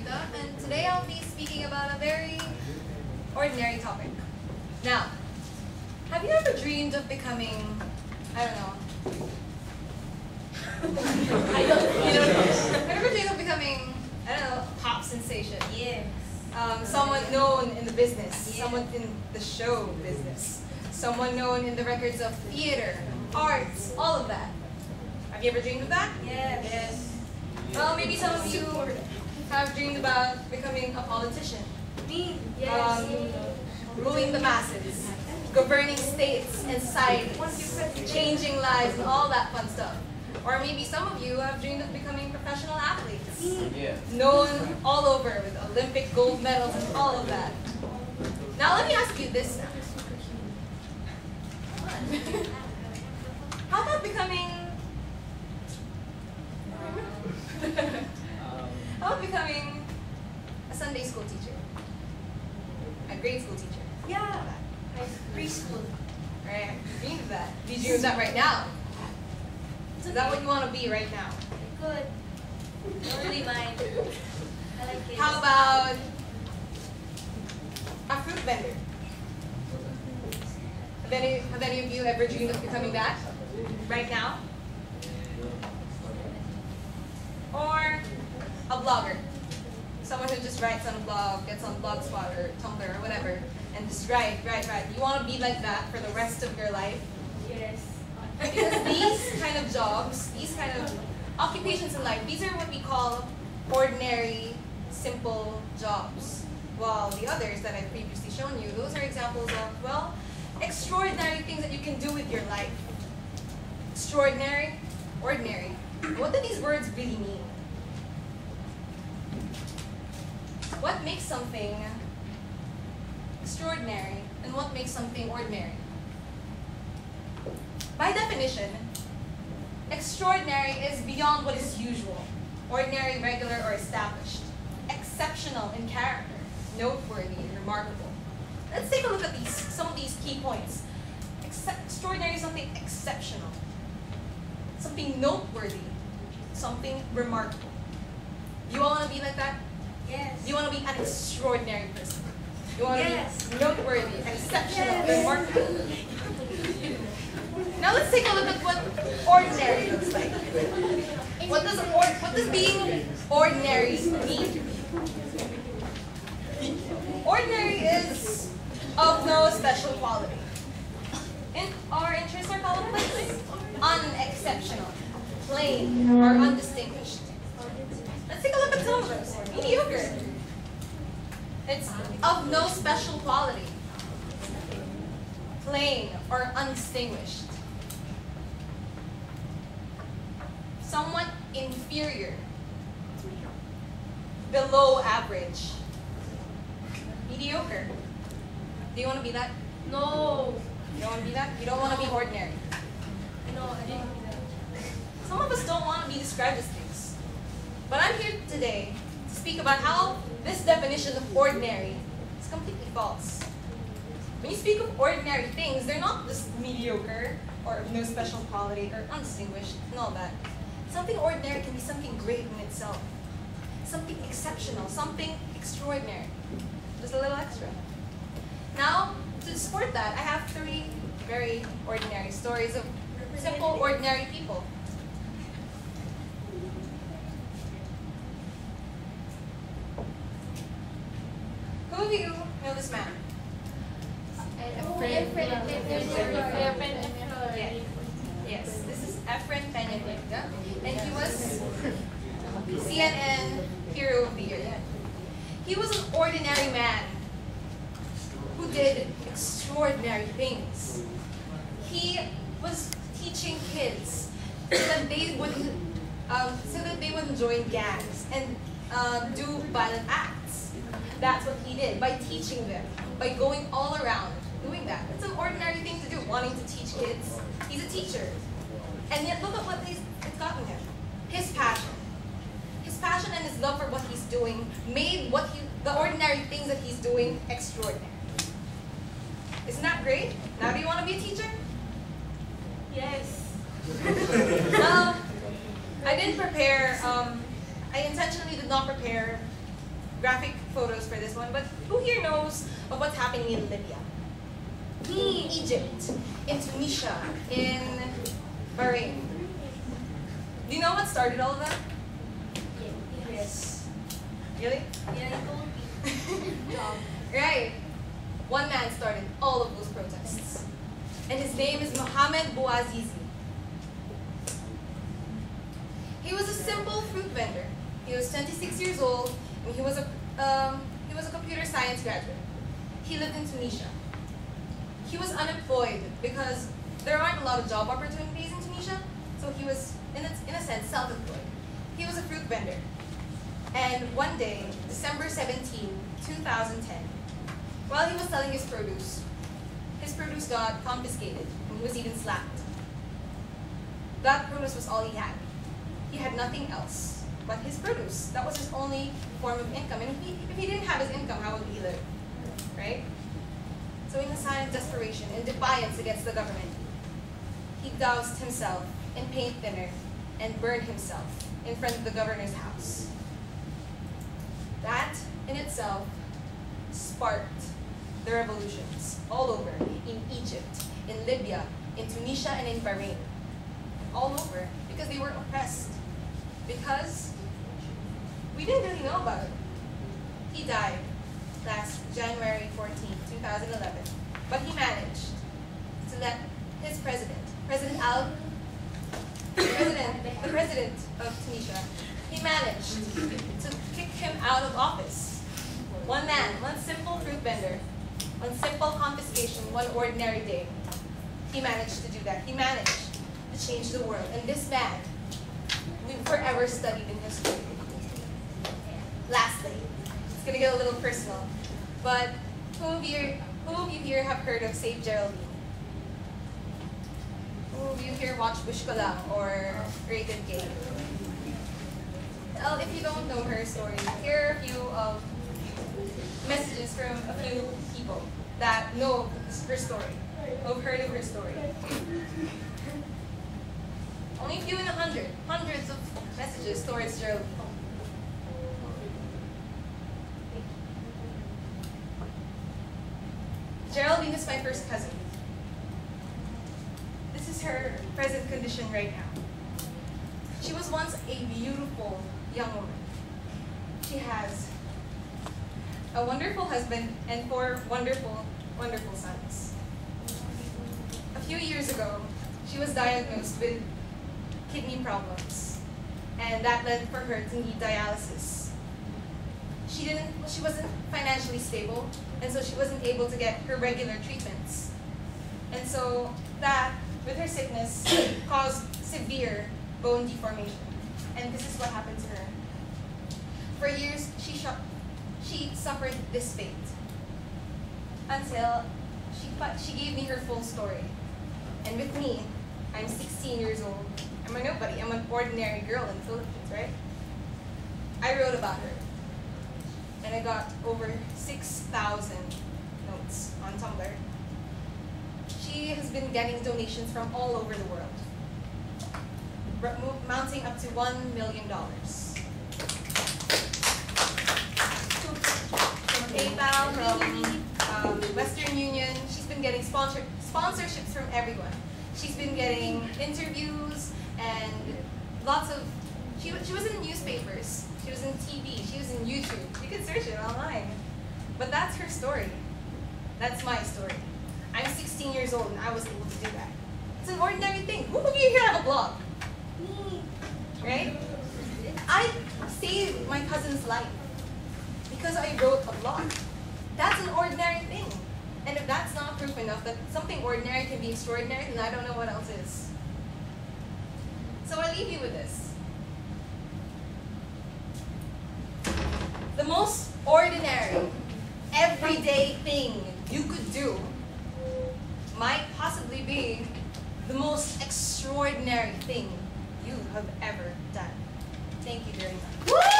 Rita, and today I'll be speaking about a very ordinary topic. Now, have you ever dreamed of becoming, I don't know, you don't know. Have you ever dreamed of becoming, I don't know, a pop sensation? Yes. Someone known in the business, Yeah. someone in the show business, someone known in the records of theater, arts, all of that. Have you ever dreamed of that? Yes. Well, maybe some of you have dreamed about becoming a politician, Me. Yes. ruling the masses, governing states and societies, changing lives and all that fun stuff. Or maybe some of you have dreamed of becoming professional athletes, known all over with Olympic gold medals and all of that. Now let me ask you this now. How about becoming how about becoming a Sunday school teacher? A grade school teacher? Yeah. Preschool. Right? You dreamed of that. Do you dream of that right now? Is that what you want to be right now? Good. Don't really mind. I like it. How about a fruit vendor? Have any of you ever dreamed of becoming that right now? Or a blogger? Someone who just writes on a blog, gets on Blogspot or Tumblr or whatever, and just write. You want to be like that for the rest of your life? Yes. Because these kind of jobs, these kind of occupations in life, these are what we call ordinary, simple jobs. While the others that I've previously shown you, those are examples of, well, extraordinary things that you can do with your life. Extraordinary, ordinary. What do these words really mean? What makes something extraordinary and what makes something ordinary? By definition, extraordinary is beyond what is usual, ordinary, regular, or established, exceptional in character, noteworthy, and remarkable. Let's take a look at some of these key points. Extraordinary is something exceptional, something noteworthy, something remarkable. Do you all want to be like that? Yes. Do you want to be an extraordinary person? You want to Yes. be noteworthy, exceptional, Yes. remarkable. Now let's take a look at what ordinary looks like. What does being ordinary mean? Ordinary is of no special quality. Our interests are called unexceptional, plain, or undistinguished. Let's take a look at some of those. Mediocre. It's of no special quality, plain, or undistinguished. Somewhat inferior, below average, mediocre. Do you want to be that? No. You don't want to be that? You don't want to be ordinary. No, I didn't do that. Some of us don't want to be described as things. But I'm here today to speak about how this definition of ordinary is completely false. When you speak of ordinary things, they're not just mediocre or of no special quality or undistinguished and all that. Something ordinary can be something great in itself. Something exceptional, something extraordinary. Just a little extra. Now, to support that, I have 3 very ordinary stories of simple, ordinary people. Who of you know this man? Yes, this is Efren Peña, and he was CNN Hero of the Year. He was an ordinary man who did extraordinary things. He was teaching kids so that they wouldn't join gangs and do violent acts. That's what he did by teaching them, by going all around doing that. It's an ordinary thing to do, wanting to teach kids. He's a teacher, and yet look at what it's gotten him. His passion and his love for what he's doing made the ordinary things that he's doing extraordinary. Isn't that great? Now do you want to be a teacher? Yes. Well, I didn't prepare, I intentionally did not prepare graphic photos for this one, but who here knows of what's happening in Libya? In Egypt, in Tunisia, in Bahrain. Do you know what started all of that? Yes. Really? Yeah, you told me. Right. One man started all of those protests. And his name is Mohammed Bouazizi. He was a simple fruit vendor. He was 26 years old, and he was a computer science graduate. He lived in Tunisia. He was unemployed because there aren't a lot of job opportunities in Tunisia, so he was, in a sense, self-employed. He was a fruit vendor. And one day, December 17, 2010, while he was selling his produce got confiscated, and he was even slapped. That produce was all he had. He had nothing else but his produce. That was his only form of income. And if he didn't have his income, how would he live? Right? So in a sign of desperation, in defiance against the government, he doused himself in paint thinner and burned himself in front of the governor's house. That in itself sparked the revolutions all over, in Egypt, in Libya, in Tunisia, and in Bahrain. All over, because they were oppressed. Because we didn't really know about it. He died last January 14, 2011. But he managed to let his president, the president of Tunisia, he managed to kick him out of office. One man, one simple fruit vendor, one simple confiscation, one ordinary day. He managed to do that. He managed to change the world. And this man, we've forever studied in history. Lastly, it's gonna get a little personal, but who of you here have heard of Save Geraldine? Who of you here watch Bush Ko Lang or Rated Gay? Well, if you don't know her story, here are a few messages from a few people that know her story, who've heard of her story. Only a few in hundreds of messages towards Geraldine. Geraldine is my first cousin. This is her present condition right now. She was once a beautiful young woman. She has a wonderful husband and 4 wonderful, wonderful sons. A few years ago, she was diagnosed with kidney problems, and that led for her to need dialysis. She wasn't financially stable, and so she wasn't able to get her regular treatments. And so that, with her sickness, caused severe bone deformation. And this is what happened to her. For years, she suffered this fate until she gave me her full story. And with me, I'm 16 years old. I'm a nobody. I'm an ordinary girl in the Philippines, right? I wrote about her. And I got over 6,000 notes on Tumblr. She has been getting donations from all over the world, mounting up to $1 million. From PayPal, from Western Union, she's been getting sponsorships from everyone. She's been getting interviews and lots of, she was in newspapers, she was in TV, she was in YouTube. You can search it online. But that's her story. That's my story. I'm 16 years old and I was able to do that. It's an ordinary thing. Who of you here have a blog? Me. Right? I saved my cousin's life because I wrote a blog. That's an ordinary thing. And if that's not proof enough that something ordinary can be extraordinary, then I don't know what else is. So I leave you with this. The most ordinary, everyday thing you could do might possibly be the most extraordinary thing you have ever done. Thank you very much.